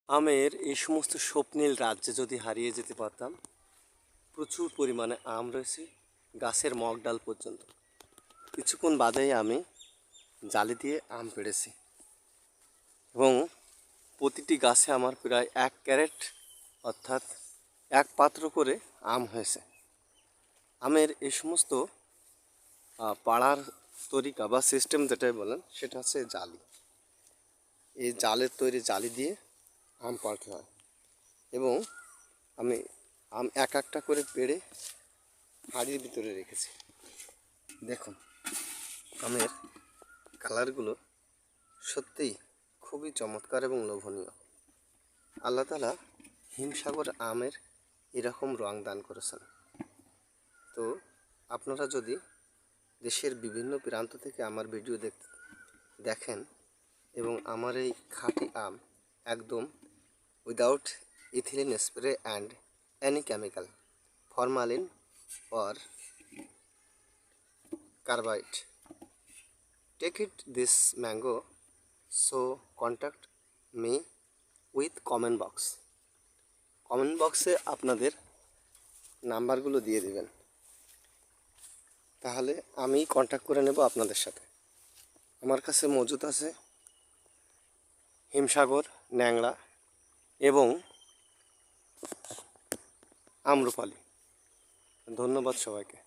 আমের এই সমস্ত স্বপ্নীল রাজ্যে যদি হারিয়ে যেতে পারতাম। প্রচুর পরিমাণে আম রয়েছে, গাছের মগডাল পর্যন্ত। কিছুক্ষণ বাদেই আমি জালি দিয়ে আম পেড়েছি এবং প্রতিটি গাছে আমার প্রায় 1 ক্যারেট অর্থাৎ 1 পাত্র করে আম হয়েছে। আমের এই সমস্ত পাড়ার তরিকা বা সিস্টেম যেটাই বলেন সেটা হচ্ছে জালি। এই জালের তৈরি জালি দিয়ে আম পাড়তে হয় এবং আমি আম এক একটা করে পেড়ে হাঁড়ির ভিতরে রেখেছি। দেখুন আমের কালারগুলো সত্যিই খুবই চমৎকার এবং লোভনীয়। আল্লাহ তাআলা হিমসাগর আমের এরকম রং দান করেছেন। তো আপনারা যদি দেশের বিভিন্ন প্রান্ত থেকে আমার ভিডিও দেখেন এবং আমার এই খাঁটি আম একদম without ethylene spray and any chemical, formalin or carbide, take it this mango, so contact me with comment box. Comment বক্সে আপনাদের নাম্বারগুলো দিয়ে দিবেন, তাহলে আমি কন্ট্যাক্ট করে নেব আপনাদের সাথে। আমার কাছে মজুদ আছে হিমসাগর, ন্যাংড়া এবং আম্রপালি। ধন্যবাদ সবাইকে।